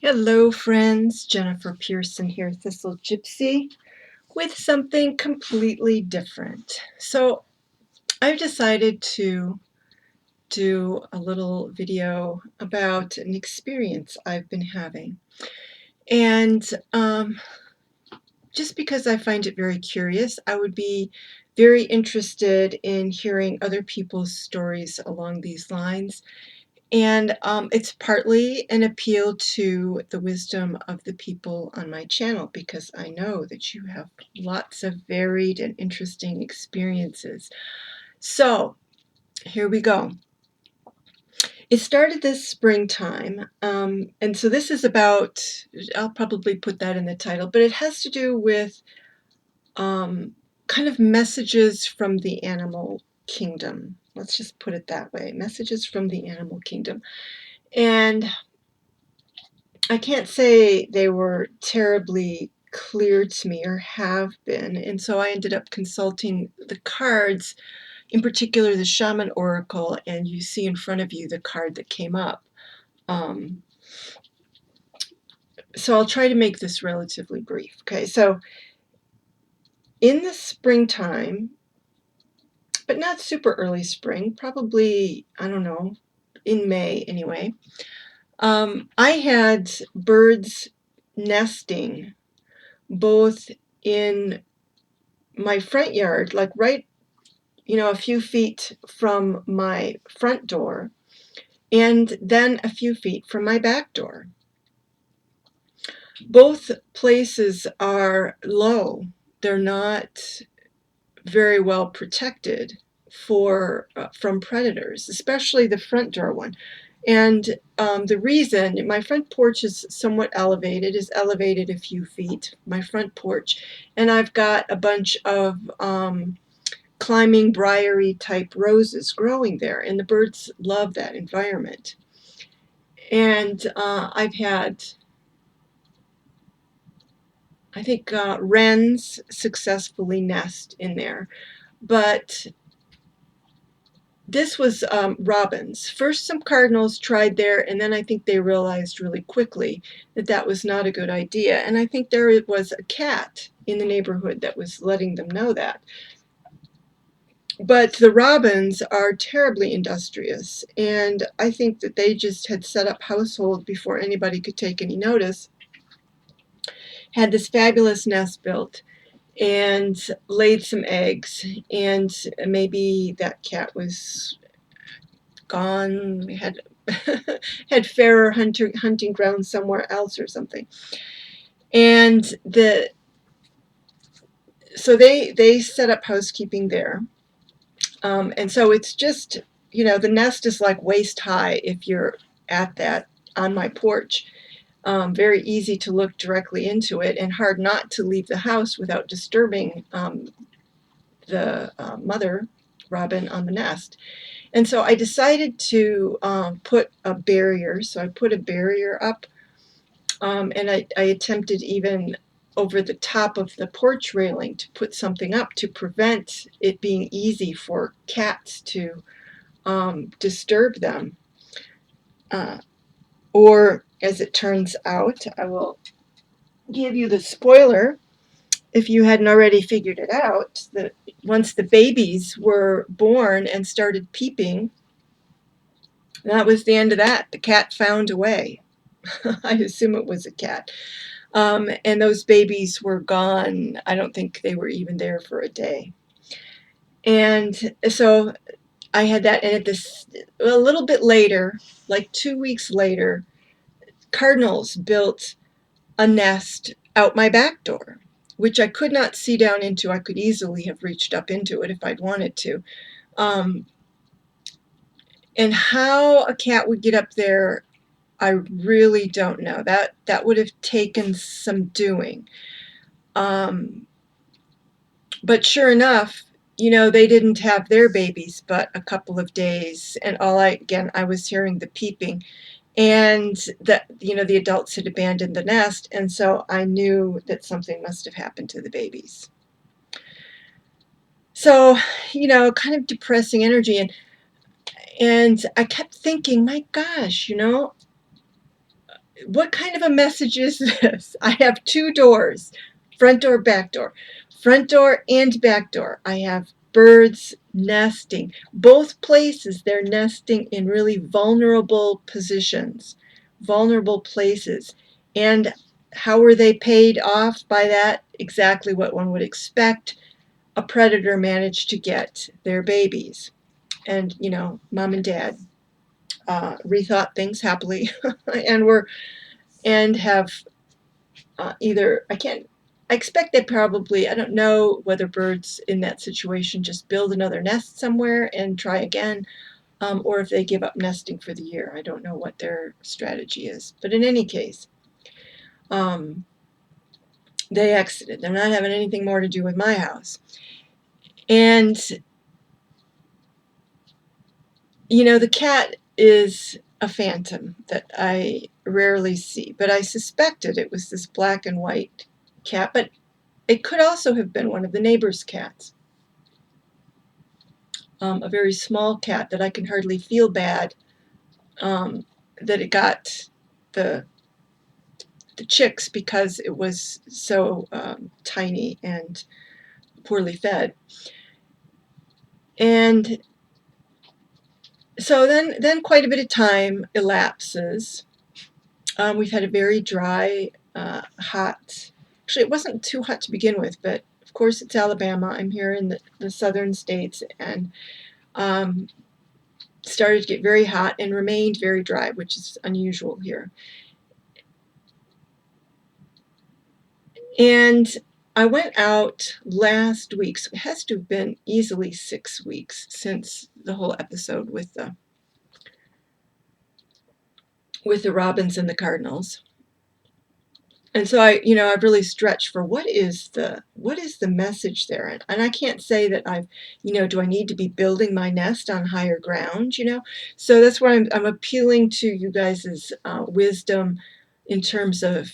Hello friends, Jennifer Pearson here, Thistle Gypsy, with something completely different. So I've decided to do a little video about an experience I've been having. And just because I find it very curious, I would be very interested in hearing other people's stories along these lines. And it's partly an appeal to the wisdom of the people on my channel because I know that you have lots of varied and interesting experiences. So here we go. It started this springtime, and so this is about, I'll probably put that in the title, but it has to do with kind of messages from the animal kingdom. Let's just put it that way, messages from the animal kingdom. And I can't say they were terribly clear to me or have been, and so I ended up consulting the cards, in particular the Shaman Oracle, and you see in front of you the card that came up. So I'll try to make this relatively brief. Okay, so in the springtime, but not super early spring, probably, I don't know, in May anyway, I had birds nesting both in my front yard, like right, a few feet from my front door, and then a few feet from my back door. Both places are low. They're not very well protected from predators, especially the front door one. And the reason, my front porch is somewhat elevated, is elevated a few feet, my front porch, and I've got a bunch of climbing briary type roses growing there, and the birds love that environment. And I've had, I think, wrens successfully nest in there, but this was robins. First some cardinals tried there, and then I think they realized really quickly that that was not a good idea, and I think there was a cat in the neighborhood that was letting them know that. But the robins are terribly industrious, and I think that they just had set up household before anybody could take any notice, had this fabulous nest built, and laid some eggs, and maybe that cat was gone, had had fairer hunting grounds somewhere else or something. And so they set up housekeeping there. And so it's just, the nest is like waist high if you're at that on my porch. Very easy to look directly into it and hard not to leave the house without disturbing the mother robin on the nest. And so I decided to put a barrier. So I put a barrier up, and I attempted even over the top of the porch railing to put something up to prevent it being easy for cats to disturb them. Or, as it turns out, I will give you the spoiler, if you hadn't already figured it out, that once the babies were born and started peeping, that was the end of that. The cat found a way. I assume it was a cat. And those babies were gone. I don't think they were even there for a day. And so I had that, and a little bit later, like 2 weeks later, cardinals built a nest out my back door, which I could not see down into. I could easily have reached up into it if I'd wanted to. And how a cat would get up there, I really don't know. That would have taken some doing. But sure enough, they didn't have their babies but a couple of days, and I was hearing the peeping, and the adults had abandoned the nest, and so I knew that something must have happened to the babies. So, kind of depressing energy, and I kept thinking, my gosh, what kind of a message is this? I have two doors, front door, back door. Front door and back door. I have birds nesting. Both places they're nesting in really vulnerable positions, vulnerable places. And how were they paid off by that? Exactly what one would expect. A predator managed to get their babies. And, mom and dad rethought things happily and were and have either I expect they probably, I don't know whether birds in that situation just build another nest somewhere and try again, or if they give up nesting for the year. I don't know what their strategy is. But in any case, um, they exited. They're not having anything more to do with my house. And, the cat is a phantom that I rarely see, but I suspected it was this black and white cat, but it could also have been one of the neighbor's cats, a very small cat that I can hardly feel bad that it got the chicks because it was so tiny and poorly fed. And so then quite a bit of time elapses. We've had a very dry, hot. Actually, it wasn't too hot to begin with, but of course it's Alabama. I'm here in the southern states, and started to get very hot and remained very dry, which is unusual here. And I went out last week, so it has to have been easily 6 weeks since the whole episode with the robins and the cardinals. And so I've really stretched for what is the message there, and I can't say that I've, do I need to be building my nest on higher ground, So that's why I'm appealing to you guys' wisdom in terms of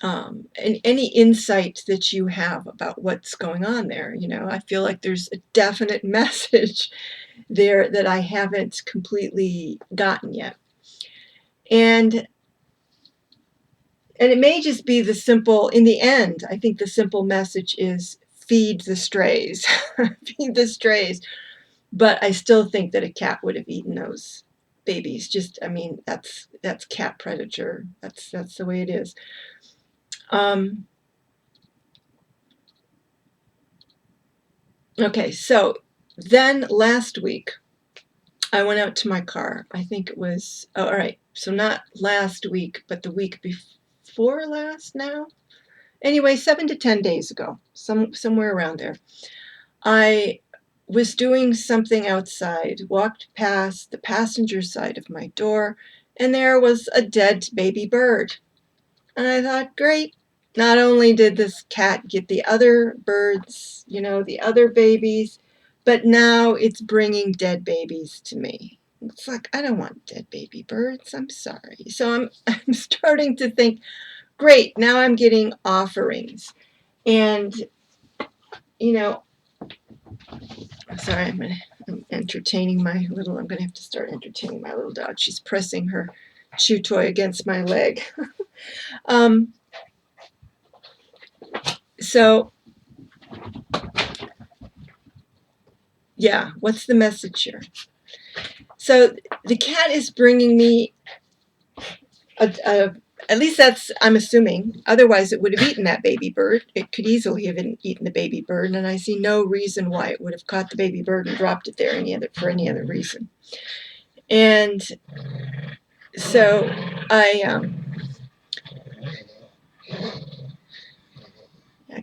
and any insight that you have about what's going on there. I feel like there's a definite message there that I haven't completely gotten yet, and it may just be the simple, in the end, I think the simple message is feed the strays, feed the strays. But I still think that a cat would have eaten those babies. That's cat predator. That's the way it is. Okay, so then last week, I went out to my car. I think it was, all right, so not last week, but the week before last now. Anyway, 7 to 10 days ago, somewhere around there. I was doing something outside, walked past the passenger side of my door, and there was a dead baby bird. And I thought, great. Not only did this cat get the other birds, the other babies, but now it's bringing dead babies to me. It's like, I don't want dead baby birds. I'm sorry. So I'm starting to think, great, now I'm getting offerings. And, sorry, I'm going to have to start entertaining my little dog. She's pressing her chew toy against my leg. So, yeah, what's the message here? So the cat is bringing me at least that's, I'm assuming, otherwise it would have eaten that baby bird. It could easily have eaten the baby bird, and I see no reason why it would have caught the baby bird and dropped it there for any other reason. And so I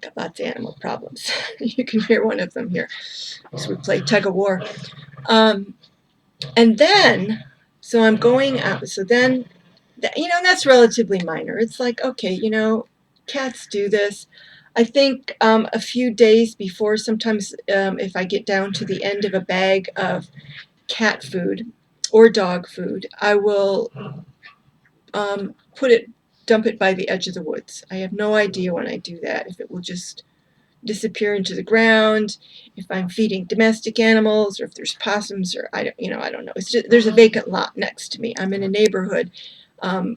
got lots of animal problems. You can hear one of them here. So we play tug of war. And then, so I'm going out. So then, that's relatively minor. It's like, okay, cats do this. I think a few days before, sometimes if I get down to the end of a bag of cat food or dog food, I will dump it by the edge of the woods. I have no idea when I do that if it will just disappear into the ground, if I'm feeding domestic animals, or if there's possums, or I don't know. It's just, there's a vacant lot next to me. I'm in a neighborhood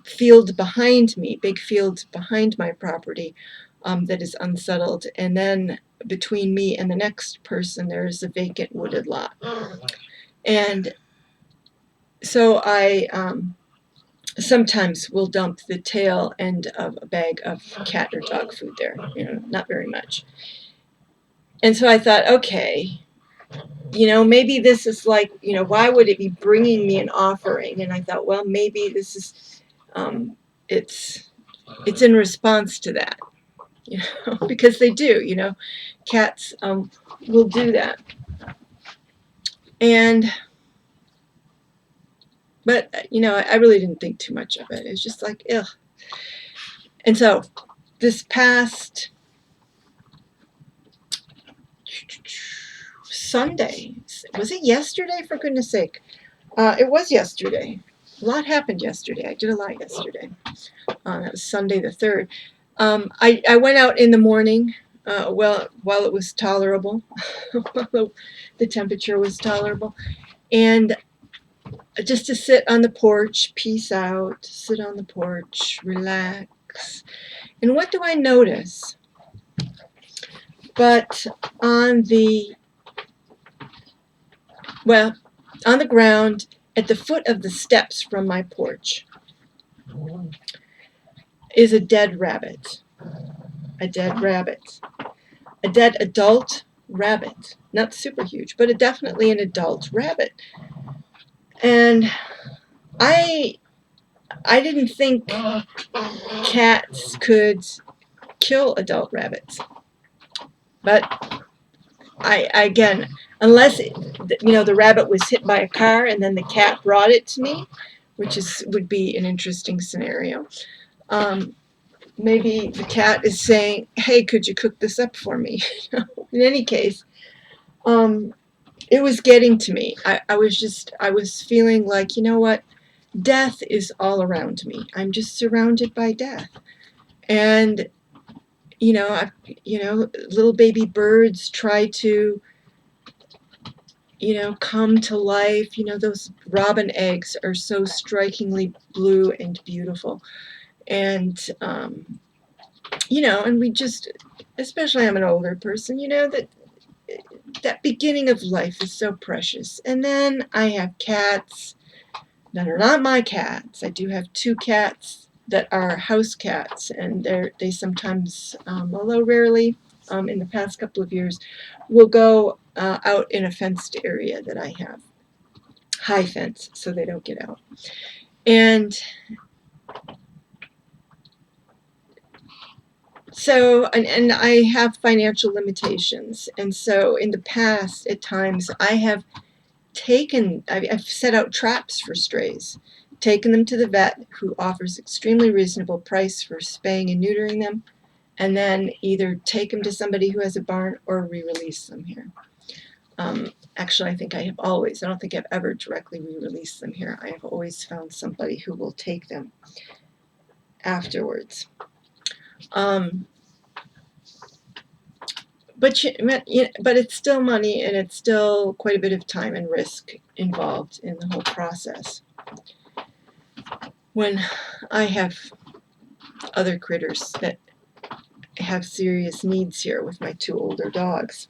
field behind me, big field behind my property that is unsettled. And then between me and the next person, there is a vacant wooded lot. And so I sometimes will dump the tail end of a bag of cat or dog food there, not very much. And so I thought, okay, maybe this is like, why would it be bringing me an offering? And I thought, well, maybe this is, it's in response to that, because they do, cats will do that. But I really didn't think too much of it. It's just like, ugh. And so this past Sunday, was it yesterday, for goodness sake? It was yesterday. A lot happened yesterday. I did a lot yesterday. That was Sunday the 3rd. I went out in the morning, while it was tolerable, while the temperature was tolerable, and just to sit on the porch, peace out, sit on the porch, relax. And what do I notice? But on the ground at the foot of the steps from my porch is a dead rabbit. A dead rabbit. A dead adult rabbit. Not super huge, but definitely an adult rabbit. And I didn't think cats could kill adult rabbits. But again, unless the rabbit was hit by a car and then the cat brought it to me, which would be an interesting scenario. Maybe the cat is saying, "Hey, could you cook this up for me?" In any case, it was getting to me. I was feeling like, you know what? Death is all around me. I'm just surrounded by death. And, little baby birds try to, come to life. Those robin eggs are so strikingly blue and beautiful. And, and we just, especially I'm an older person, that beginning of life is so precious. And then I have cats that are not my cats. I do have 2 cats that are house cats, and they sometimes, although rarely, in the past couple of years, will go out in a fenced area that I have. High fence, so they don't get out. And so, and I have financial limitations. And so in the past, at times, I've set out traps for strays, taken them to the vet, who offers extremely reasonable price for spaying and neutering them, and then either take them to somebody who has a barn or re-release them here. Actually, I don't think I've ever directly re-released them here. I have always found somebody who will take them afterwards. But it's still money, and it's still quite a bit of time and risk involved in the whole process. When I have other critters that have serious needs here with my 2 older dogs.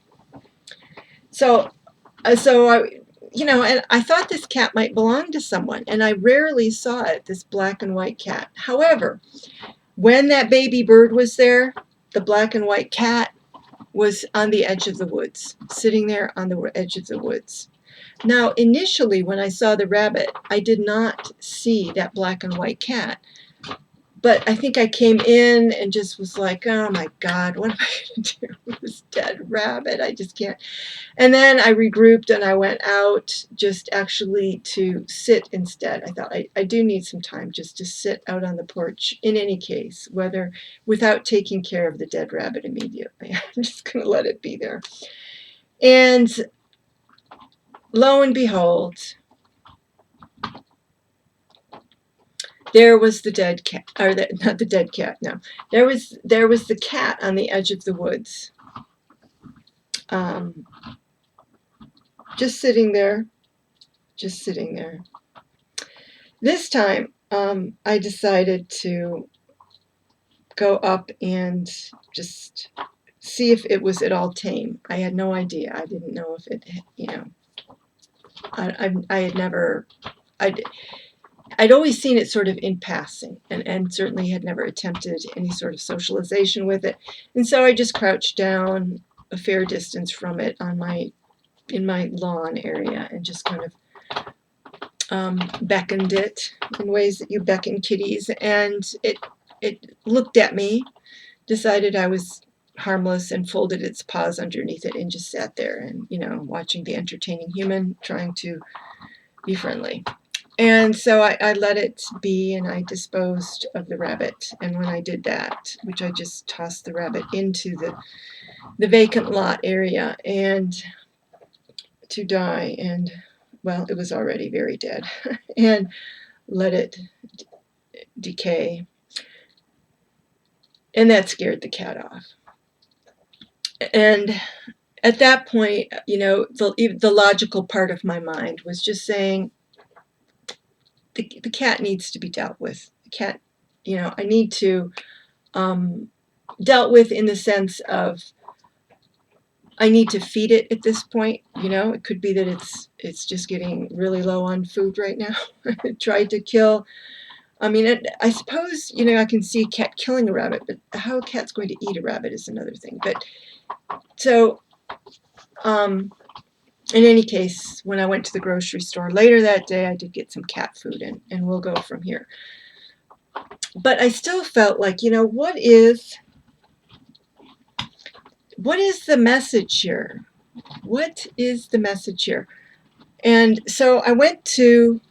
So I, and I thought this cat might belong to someone, and I rarely saw it, this black and white cat. However, when that baby bird was there, the black and white cat was on the edge of the woods, sitting there on the edge of the woods. Now, initially, when I saw the rabbit, I did not see that black and white cat. But I think I came in and just was like, oh my God, what am I going to do with this dead rabbit? I just can't. And then I regrouped and I went out just actually to sit instead. I thought I do need some time just to sit out on the porch in any case, without taking care of the dead rabbit immediately. I'm just going to let it be there. And lo and behold, there was the dead cat, or not the dead cat, no. There was the cat on the edge of the woods. Just sitting there. This time, I decided to go up and just see if it was at all tame. I had no idea. I didn't know if it, I had never, I'd always seen it sort of in passing, and certainly had never attempted any sort of socialization with it. And so I just crouched down a fair distance from it in my lawn area and just kind of beckoned it in ways that you beckon kitties, and it looked at me, decided I was harmless, and folded its paws underneath it and just sat there and watching the entertaining human trying to be friendly. And so I let it be, and I disposed of the rabbit. And when I did that, which I just tossed the rabbit into the vacant lot area and to die, and well, it was already very dead, and let it decay. And that scared the cat off. And at that point, the logical part of my mind was just saying, the cat needs to be dealt with. The cat, I need to dealt with in the sense of I need to feed it at this point. It could be that it's just getting really low on food right now. Tried to kill. I mean, I suppose I can see a cat killing a rabbit, but how a cat's going to eat a rabbit is another thing. But so, in any case, when I went to the grocery store later that day, I did get some cat food, and we'll go from here. But I still felt like, what is the message here? What is the message here? And so I went to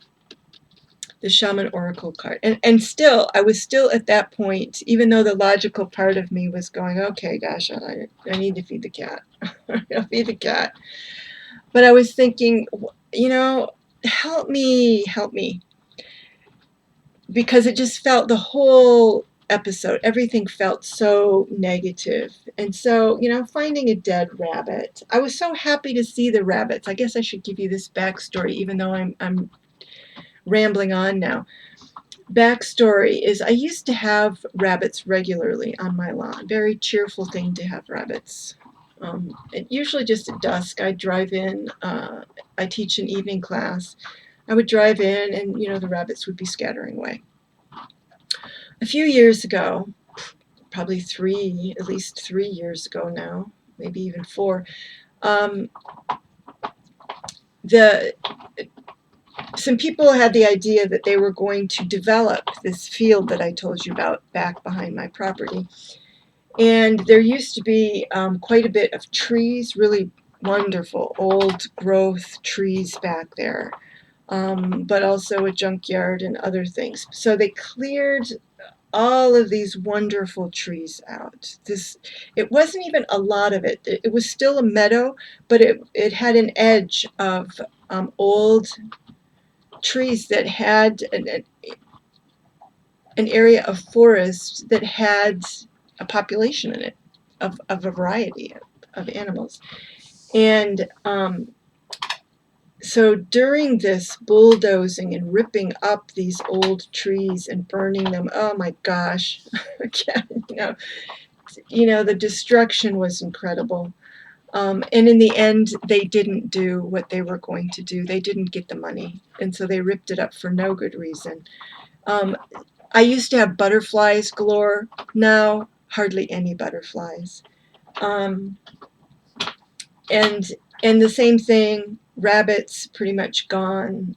the shaman oracle card, and still, I was still at that point, even though the logical part of me was going, okay, gosh, I need to feed the cat. I'll feed the cat. But I was thinking, help me, because it just felt, the whole episode, everything felt so negative. And so, finding a dead rabbit, I was so happy to see the rabbits. I guess I should give you this backstory, even though I'm rambling on now. Backstory is I used to have rabbits regularly on my lawn. Very cheerful thing to have rabbits. Usually just at dusk, I'd drive in. I teach an evening class. I would drive in, and the rabbits would be scattering away. A few years ago, probably at least 3 years ago now, maybe even 4, some people had the idea that they were going to develop this field that I told you about back behind my property. And there used to be quite a bit of trees, really wonderful old growth trees back there, but also a junkyard and other things. So they cleared all of these wonderful trees out. It wasn't even a lot of it. It was still a meadow, but it had an edge of old trees that had an area of forest that had a population in it of a variety of animals. And so during this bulldozing and ripping up these old trees and burning them, oh my gosh, the destruction was incredible. And in the end, they didn't do what they were going to do. They didn't get the money, and so they ripped it up for no good reason. I used to have butterflies galore. Now, hardly any butterflies. And the same thing, rabbits pretty much gone.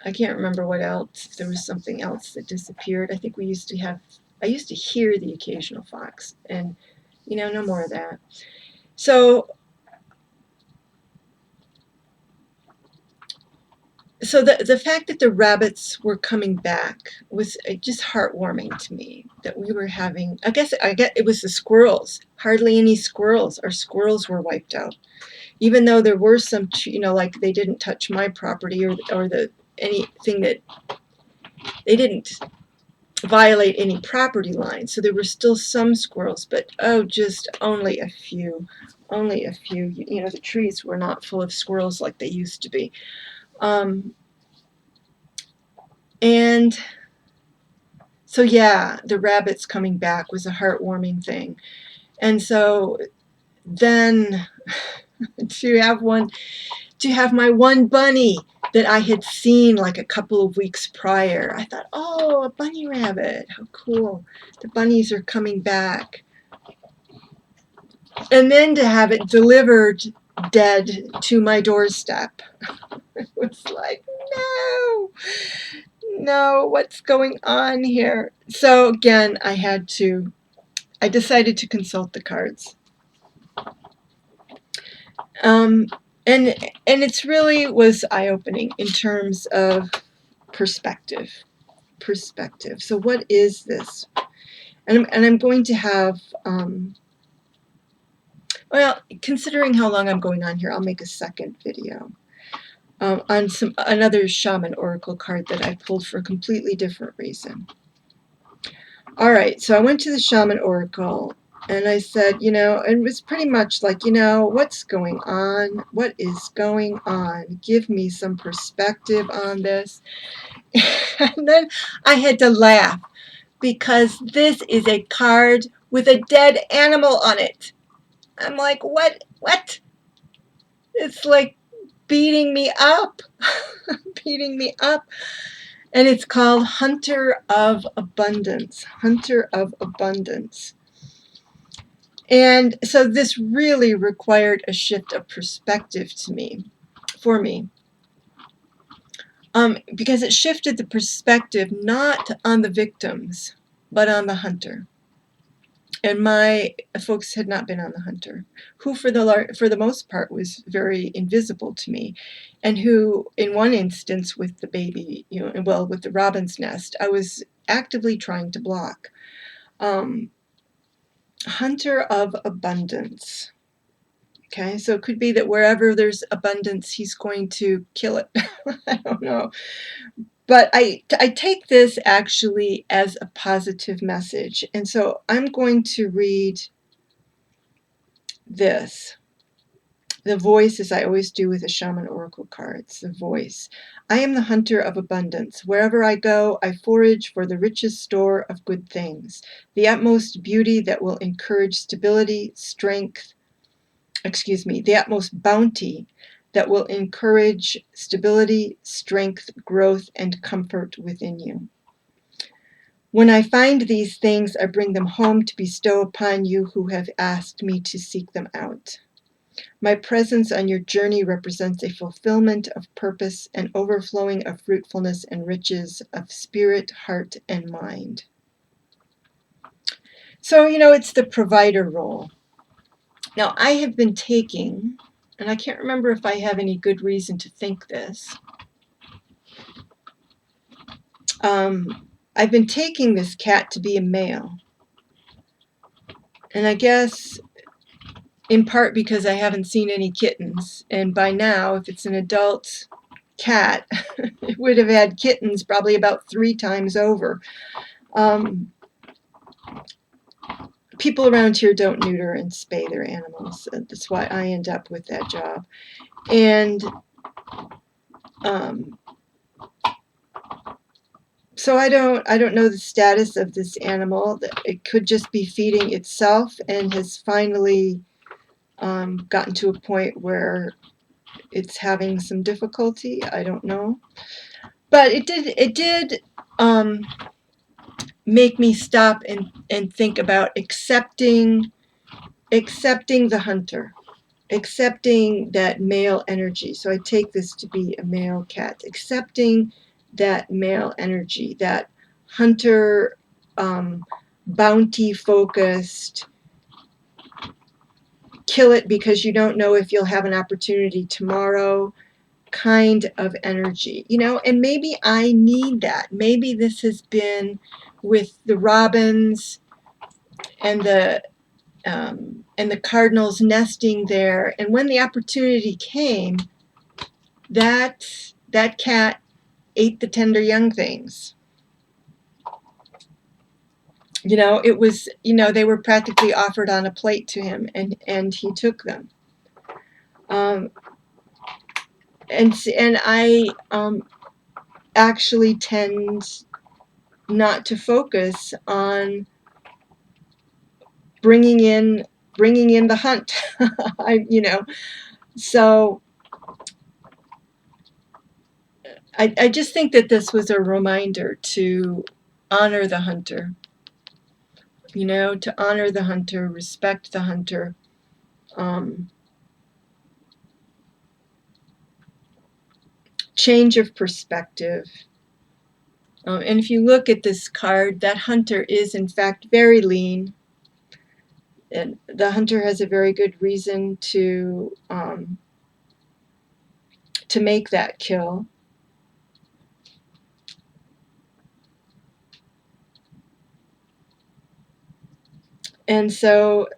I can't remember what else. If there was something else that disappeared. I think I used to hear the occasional fox, and no more of that. So the fact that the rabbits were coming back was just heartwarming to me, that we were having, I guess it was the squirrels. Hardly any squirrels. Our squirrels were wiped out. Even though there were some, like they didn't touch my property or anything, that they didn't violate any property lines. So there were still some squirrels, but just only a few. Only a few. The trees were not full of squirrels like they used to be. And So yeah, the rabbits coming back was a heartwarming thing. And so then to have my one bunny that I had seen like a couple of weeks prior, I thought, oh, a bunny rabbit, how cool. The bunnies are coming back. And then to have it delivered dead to my doorstep. It was like, no, what's going on here? So again, I decided to consult the cards. Um, and it's really was eye-opening in terms of perspective. So what is this? And I'm going to have, well, considering how long I'm going on here, I'll make a second video on another shaman oracle card that I pulled for a completely different reason. All right, so I went to the shaman oracle and I said, it was pretty much like, what's going on? What is going on? Give me some perspective on this. And then I had to laugh because this is a card with a dead animal on it. I'm like, what? It's like beating me up, beating me up. And it's called Hunter of Abundance, Hunter of Abundance. And so this really required a shift of perspective for me. Because it shifted the perspective not on the victims, but on the hunter. And my folks had not been on the hunter, who for the most part was very invisible to me, and who, in one instance with the baby, with the robin's nest, I was actively trying to block. Hunter of Abundance. Okay, so it could be that wherever there's abundance, he's going to kill it. I don't know. But I take this actually as a positive message. And so I'm going to read this. The voice, as I always do with the shaman oracle cards, the voice. I am the hunter of abundance. Wherever I go, I forage for the richest store of good things, the utmost beauty that will encourage stability, the utmost bounty that will encourage stability, strength, growth, and comfort within you. When I find these things, I bring them home to bestow upon you who have asked me to seek them out. My presence on your journey represents a fulfillment of purpose and overflowing of fruitfulness and riches of spirit, heart, and mind. So, it's the provider role. Now, I have been taking, and I can't remember if I have any good reason to think this, I've been taking this cat to be a male. And I guess in part because I haven't seen any kittens. And by now, if it's an adult cat, it would have had kittens probably about 3 times over. People around here don't neuter and spay their animals. That's why I end up with that job. And so I don't know the status of this animal. It could just be feeding itself and has finally gotten to a point where it's having some difficulty. I don't know. But it did make me stop and think about accepting the hunter, accepting that male energy. So I take this to be a male cat, accepting that male energy, that hunter, bounty focused, kill it because you don't know if you'll have an opportunity tomorrow kind of energy, and maybe I need that. Maybe this has been with the robins and the cardinals nesting there, and when the opportunity came, that cat ate the tender young things. It was, they were practically offered on a plate to him, and he took them. And I actually tend not to focus on bringing in the hunt. So I just think that this was a reminder to honor the hunter, to honor the hunter, respect the hunter. Change of perspective. And if you look at this card, that hunter is in fact very lean, and the hunter has a very good reason to make that kill. And so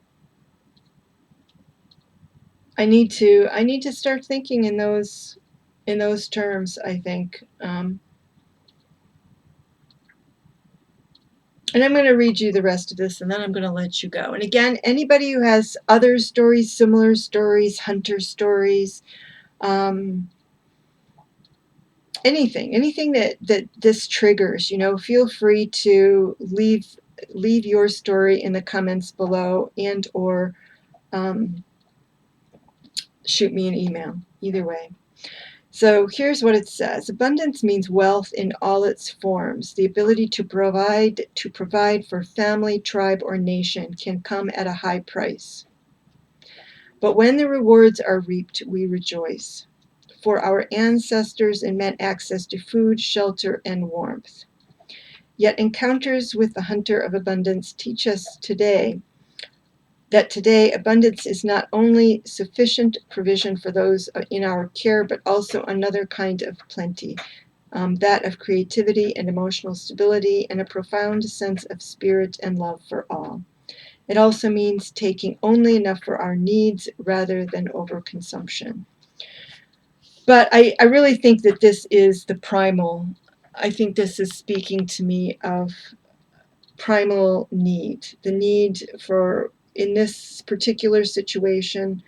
I need to start thinking in those terms, I think. And I'm going to read you the rest of this, and then I'm going to let you go. And again, anybody who has other stories, similar stories, hunter stories, anything that this triggers, feel free to leave your story in the comments below, and or shoot me an email. Either way. So here's what it says. Abundance means wealth in all its forms. The ability to provide for family, tribe, or nation can come at a high price. But when the rewards are reaped, we rejoice. For our ancestors, it meant access to food, shelter, and warmth. Yet encounters with the hunter of abundance teach us that today abundance is not only sufficient provision for those in our care, but also another kind of plenty, that of creativity and emotional stability and a profound sense of spirit and love for all. It also means taking only enough for our needs rather than overconsumption. But I really think that this is the primal. I think this is speaking to me of primal need, the need for, in this particular situation,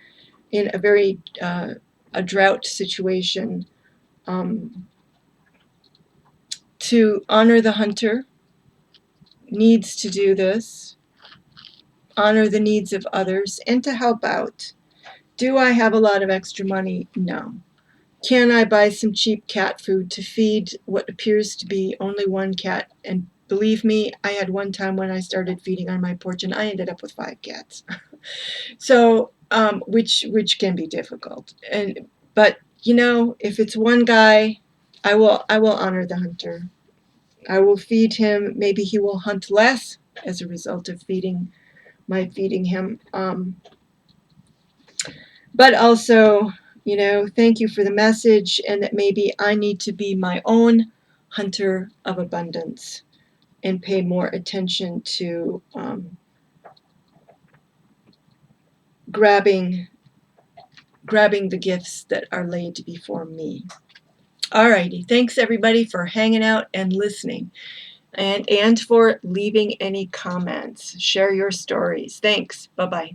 in a very a drought situation, to honor the hunter, needs to do this, honor the needs of others, and to help out. Do I have a lot of extra money? No. Can I buy some cheap cat food to feed what appears to be only one cat? And believe me, I had one time when I started feeding on my porch, and I ended up with 5 cats. So, which can be difficult. But if it's one guy, I will honor the hunter. I will feed him. Maybe he will hunt less as a result of feeding him. But also, thank you for the message, and that maybe I need to be my own hunter of abundance and pay more attention to grabbing the gifts that are laid before me. Alrighty, thanks everybody for hanging out and listening, and for leaving any comments. Share your stories. Thanks. Bye-bye.